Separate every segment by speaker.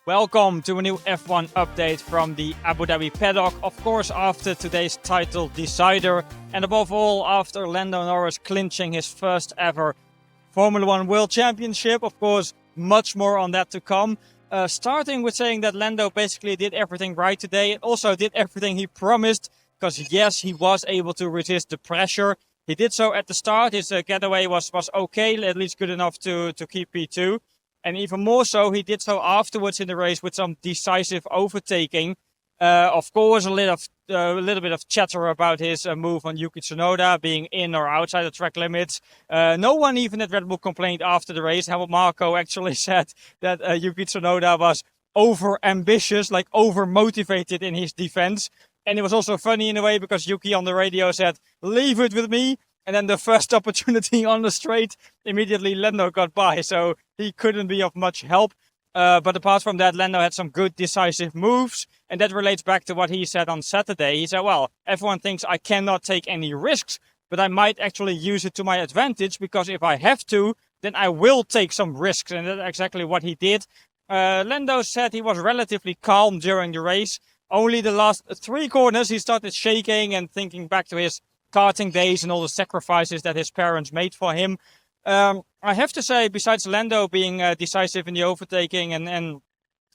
Speaker 1: Welcome to a new F1 update from the Abu Dhabi paddock. Of course, after today's title decider, and above all, after Lando Norris clinching his first ever Formula One World Championship. Of course, much more on that to come. Starting with saying that Lando basically did everything right today and also did everything he promised. Because yes, he was able to resist the pressure. He did so at the start. His getaway was okay, at least good enough to keep P2. And even more so, he did so afterwards in the race with some decisive overtaking. Of course, a little bit of chatter about his move on Yuki Tsunoda being in or outside the track limits. No one even at Red Bull complained after the race. Helmut Marko actually said that Yuki Tsunoda was over-ambitious, like over-motivated in his defense. And it was also funny in a way because Yuki on the radio said, "Leave it with me." And then the first opportunity on the straight, immediately Lando got by. So he couldn't be of much help. But apart from that, Lando had some good decisive moves. And that relates back to what he said on Saturday. He said, well, everyone thinks I cannot take any risks, but I might actually use it to my advantage because if I have to, then I will take some risks. And that's exactly what he did. Lando said he was relatively calm during the race. Only the last 3 corners, he started shaking and thinking back to his karting days and all the sacrifices that his parents made for him. I have to say, besides Lando being decisive in the overtaking and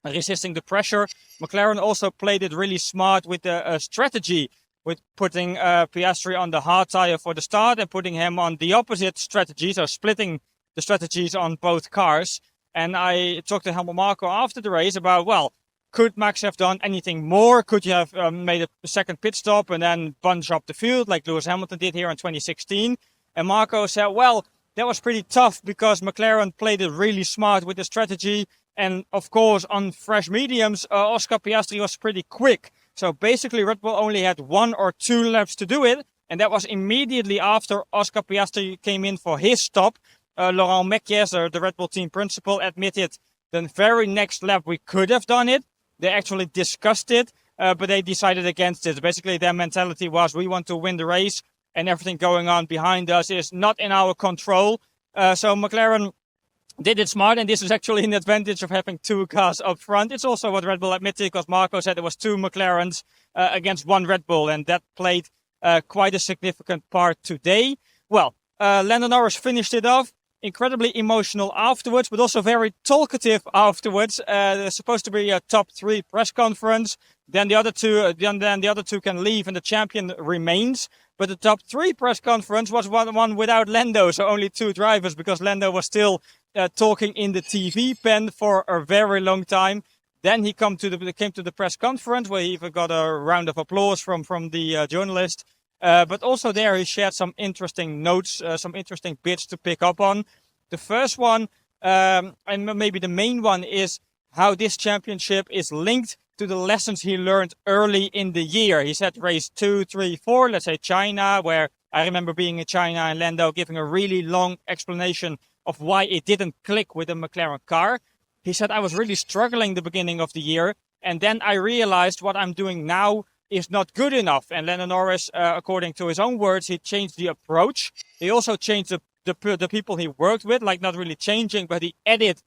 Speaker 1: resisting the pressure, McLaren also played it really smart with the strategy, with putting Piastri on the hard tire for the start and putting him on the opposite strategy, so splitting the strategies on both cars. And I talked to Helmut Marko after the race about, well, could Max have done anything more? Could you have made a second pit stop and then bunch up the field like Lewis Hamilton did here in 2016? And Marko said, well, that was pretty tough because McLaren played it really smart with the strategy. And of course, on fresh mediums, Oscar Piastri was pretty quick. So basically, Red Bull only had 1 or 2 laps to do it. And that was immediately after Oscar Piastri came in for his stop. Laurent Mekies, the Red Bull team principal, admitted the very next lap we could have done it. They actually discussed it, but they decided against it. Basically, their mentality was, we want to win the race, and everything going on behind us is not in our control. So McLaren did it smart, and this is actually an advantage of having 2 cars up front. It's also what Red Bull admitted, because Marko said there was 2 McLarens against 1 Red Bull, and that played quite a significant part today. Well, Lando Norris finished it off. Incredibly emotional afterwards, but also very talkative afterwards. There's supposed to be a top 3 press conference. Then the other two can leave, and the champion remains. But the top 3 press conference was one without Lando, so only 2 drivers, because Lando was still talking in the TV pen for a very long time. Then he came to the press conference, where he even got a round of applause from the journalist. But also there he shared some interesting notes, some interesting bits to pick up on. The first one, and maybe the main one, is how this championship is linked to the lessons he learned early in the year. He said race 2, 3, 4, let's say China, where I remember being in China and Lando giving a really long explanation of why it didn't click with the McLaren car. He said, I was really struggling the beginning of the year, and then I realized what I'm doing now is not good enough. And Lando Norris, according to his own words, he changed the approach. He also changed the people he worked with, like not really changing, but he added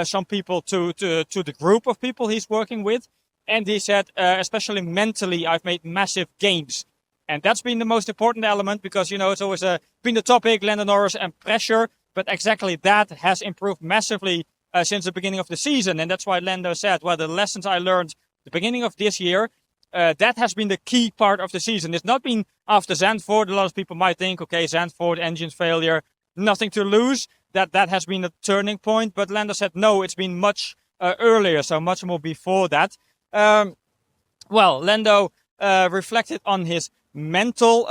Speaker 1: some people to the group of people he's working with. And he said, especially mentally, I've made massive gains. And that's been the most important element because, you know, it's always been the topic, Lando Norris and pressure. But exactly that has improved massively since the beginning of the season. And that's why Lando said, well, the lessons I learned the beginning of this year, that has been the key part of the season. It's not been after Zandvoort. A lot of people might think, okay, Zandvoort, engine failure, nothing to lose. That has been a turning point. But Lando said, no, it's been much earlier, so much more before that. Well, Lando reflected on his mental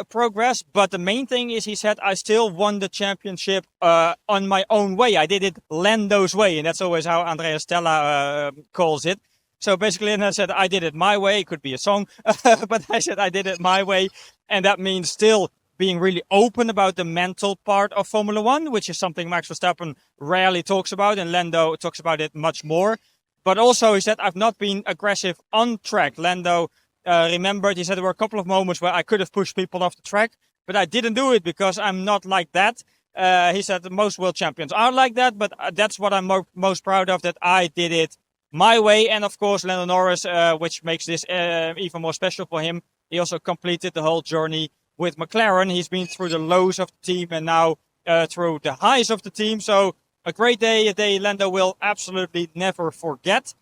Speaker 1: progress. But the main thing is, he said, I still won the championship on my own way. I did it Lando's way. And that's always how Andrea Stella calls it. So basically, and I said, I did it my way. It could be a song, but I said, I did it my way. And that means still being really open about the mental part of Formula One, which is something Max Verstappen rarely talks about. And Lando talks about it much more. But also, he said, I've not been aggressive on track. Lando remembered, he said, there were a couple of moments where I could have pushed people off the track, but I didn't do it because I'm not like that. He said most world champions are like that, but that's what I'm most proud of, that I did it my way. And of course, Lando Norris, which makes this even more special for him. He also completed the whole journey with McLaren. He's been through the lows of the team and now through the highs of the team. So a great day, a day Lando will absolutely never forget.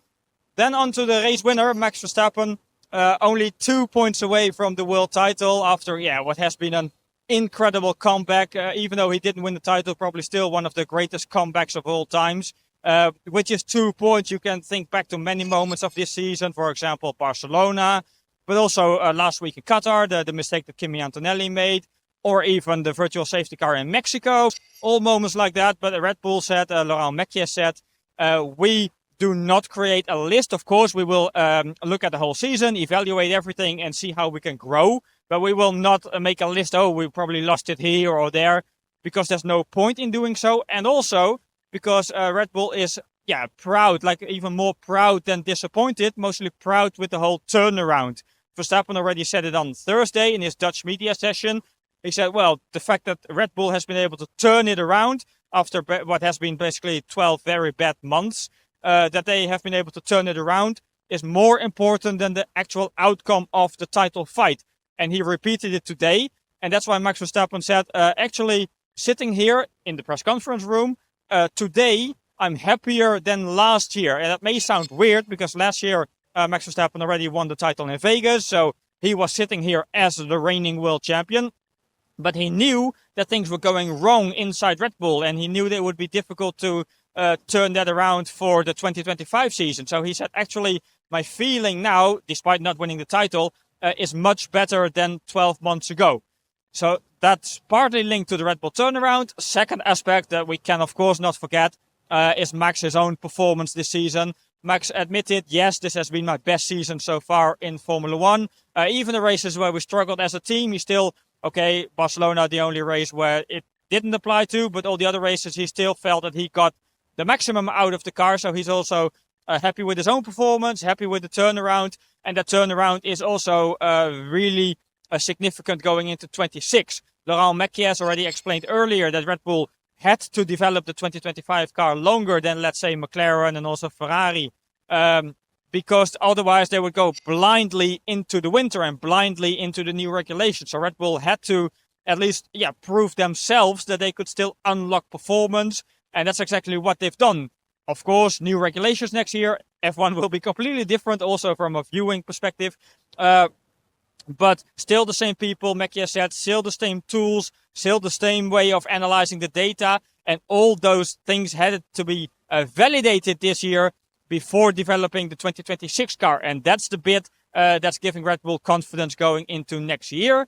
Speaker 1: Then on to the race winner, Max Verstappen. Only 2 points away from the world title after, what has been an incredible comeback. Even though he didn't win the title, probably still one of the greatest comebacks of all times. With just 2 points, you can think back to many moments of this season. For example, Barcelona, but also last week in Qatar, the mistake that Kimi Antonelli made, or even the virtual safety car in Mexico. All moments like that. But Red Bull said, Laurent Vording said, we do not create a list. Of course, we will look at the whole season, evaluate everything and see how we can grow. But we will not make a list, we probably lost it here or there, because there's no point in doing so. And also because Red Bull is, proud, like even more proud than disappointed, mostly proud with the whole turnaround. Verstappen already said it on Thursday in his Dutch media session. He said, well, the fact that Red Bull has been able to turn it around after what has been basically 12 very bad months, that they have been able to turn it around is more important than the actual outcome of the title fight. And he repeated it today. And that's why Max Verstappen said, actually sitting here in the press conference room, today I'm happier than last year. And that may sound weird because last year Max Verstappen already won the title in Vegas. So he was sitting here as the reigning world champion. But he knew that things were going wrong inside Red Bull. And he knew that it would be difficult to turn that around for the 2025 season. So he said, actually, my feeling now, despite not winning the title, is much better than 12 months ago. So that's partly linked to the Red Bull turnaround. Second aspect that we can, of course, not forget is Max's own performance this season. Max admitted, yes, this has been my best season so far in Formula One. Even the races where we struggled as a team, he still, Barcelona, the only race where it didn't apply to, but all the other races, he still felt that he got the maximum out of the car. So he's also happy with his own performance, happy with the turnaround. And that turnaround is also really significant going into 26. Laurent Vording has already explained earlier that Red Bull had to develop the 2025 car longer than, let's say, McLaren and also Ferrari. Because otherwise they would go blindly into the winter and blindly into the new regulations. So Red Bull had to at least prove themselves that they could still unlock performance. And that's exactly what they've done. Of course, new regulations next year. F1 will be completely different also from a viewing perspective. But still the same people, Vording said, still the same tools, still the same way of analyzing the data. And all those things had to be validated this year before developing the 2026 car. And that's the bit that's giving Red Bull confidence going into next year.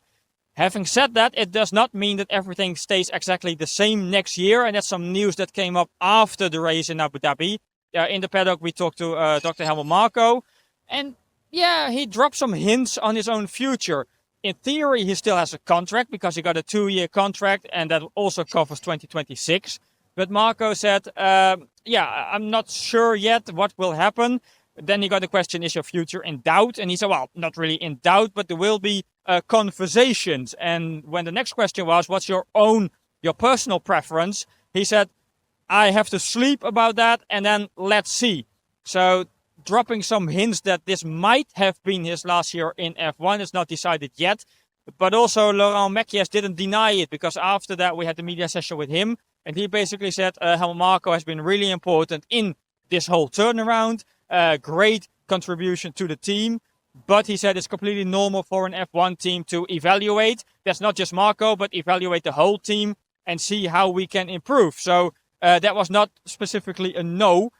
Speaker 1: Having said that, it does not mean that everything stays exactly the same next year. And that's some news that came up after the race in Abu Dhabi. In the paddock, we talked to Dr. Helmut Marko. And he dropped some hints on his own future. In theory, he still has a contract because he got a 2-year contract. And that also covers 2026. But Marko said, I'm not sure yet what will happen. Then he got the question, is your future in doubt? And he said, well, not really in doubt, but there will be conversations. And when the next question was, what's your personal preference? He said, I have to sleep about that and then let's see. So dropping some hints that this might have been his last year in F1. It's not decided yet. But also Laurent Vording didn't deny it because after that we had the media session with him. And he basically said Helmut Marko has been really important in this whole turnaround. Great contribution to the team. But he said it's completely normal for an F1 team to evaluate. That's not just Marko, but evaluate the whole team and see how we can improve. So that was not specifically a no.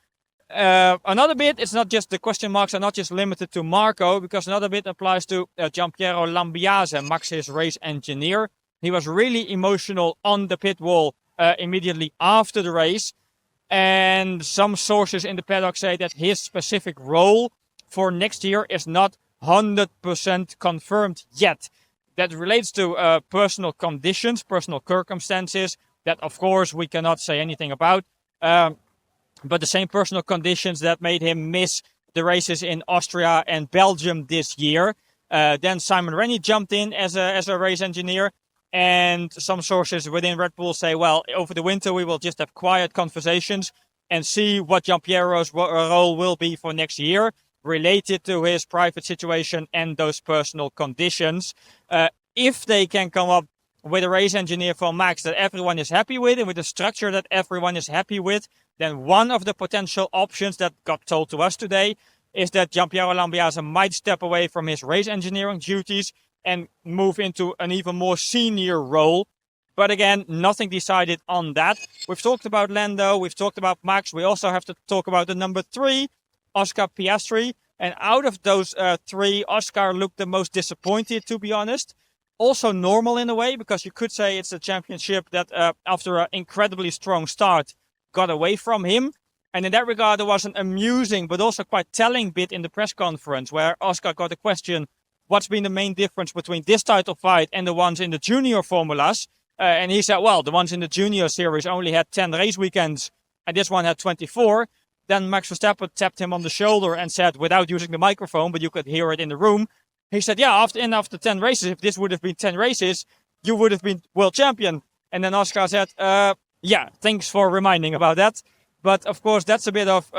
Speaker 1: Another bit, it's not just the question marks are not just limited to Marko, because another bit applies to Gianpiero Lambiase, Max's race engineer. He was really emotional on the pit wall immediately after the race. And some sources in the paddock say that his specific role for next year is not 100% confirmed yet. That relates to personal conditions, personal circumstances that, of course, we cannot say anything about. But the same personal conditions that made him miss the races in Austria and Belgium this year. Then Simon Rennie jumped in as a race engineer. And some sources within Red Bull say, well, over the winter we will just have quiet conversations. and see what Gianpiero's role will be for next year, related to his private situation and those personal conditions. If they can come up with a race engineer for Max that everyone is happy with, and with a structure that everyone is happy with, then one of the potential options that got told to us today is that Gianpiero Lambiase might step away from his race engineering duties and move into an even more senior role. But again, nothing decided on that. We've talked about Lando, we've talked about Max. We also have to talk about the number 3, Oscar Piastri. And out of those 3, Oscar looked the most disappointed, to be honest. Also normal in a way, because you could say it's a championship that after an incredibly strong start got away from him. And in that regard, there was an amusing but also quite telling bit in the press conference where Oscar got a question, what's been the main difference between this title fight and the ones in the junior formulas? And he said, well, the ones in the junior series only had 10 race weekends and this one had 24. Then Max Verstappen tapped him on the shoulder and said, without using the microphone, but you could hear it in the room, he said, yeah, after 10 races, if this would have been 10 races, you would have been world champion. And then Oscar said, yeah, thanks for reminding about that. But of course, that's a bit of,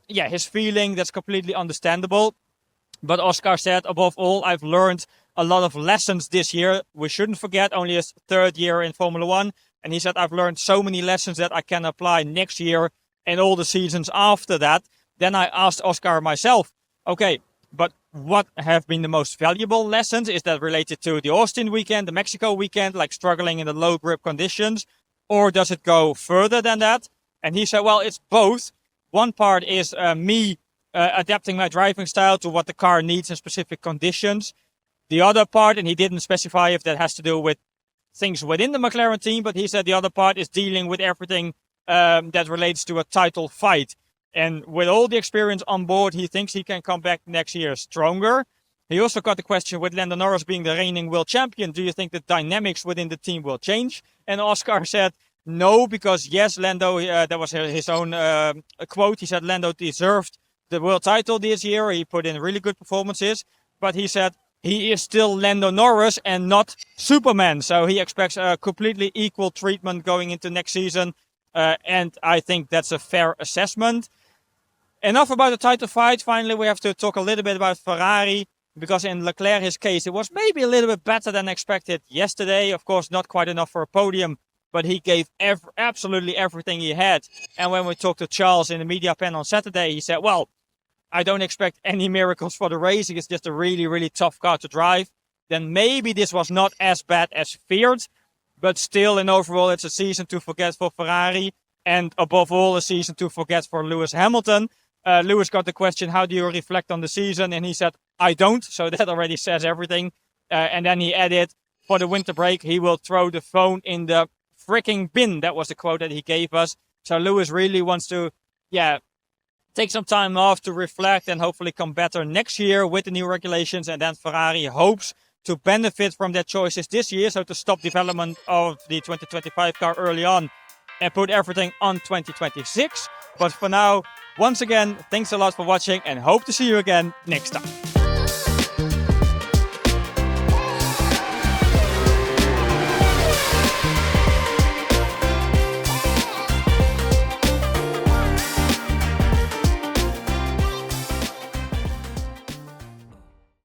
Speaker 1: his feeling. That's completely understandable. But Oscar said, above all, I've learned a lot of lessons this year. We shouldn't forget, only his 3rd year in Formula 1. And he said, I've learned so many lessons that I can apply next year and all the seasons after that. Then I asked Oscar myself, okay, but what have been the most valuable lessons? Is that related to the Austin weekend, the Mexico weekend, like struggling in the low grip conditions? Or does it go further than that? And he said, well, it's both. One part is me adapting my driving style to what the car needs in specific conditions. The other part, and he didn't specify if that has to do with things within the McLaren team, but he said the other part is dealing with everything that relates to a title fight. And with all the experience on board, he thinks he can come back next year stronger. He also got the question, with Lando Norris being the reigning world champion, do you think the dynamics within the team will change? And Oscar said, no, because yes, Lando, that was his own quote. He said Lando deserved the world title this year. He put in really good performances. But he said he is still Lando Norris and not Superman. So he expects a completely equal treatment going into next season. And I think that's a fair assessment. Enough about the title fight. Finally, we have to talk a little bit about Ferrari. Because in Leclerc, his case, it was maybe a little bit better than expected yesterday. Of course, not quite enough for a podium. But he gave absolutely everything he had. And when we talked to Charles in the media pen on Saturday, he said, well, I don't expect any miracles for the race. It's just a really, really tough car to drive. Then maybe this was not as bad as feared. But still, in overall, it's a season to forget for Ferrari. And above all, a season to forget for Lewis Hamilton. Lewis got the question, how do you reflect on the season? And he said, I don't. So that already says everything. And then he added, for the winter break, he will throw the phone in the freaking bin. That was the quote that he gave us. So Lewis really wants to, take some time off to reflect and hopefully come better next year with the new regulations. And then Ferrari hopes to benefit from their choices this year. So to stop development of the 2025 car early on and put everything on 2026. But for now, once again, thanks a lot for watching and hope to see you again next time.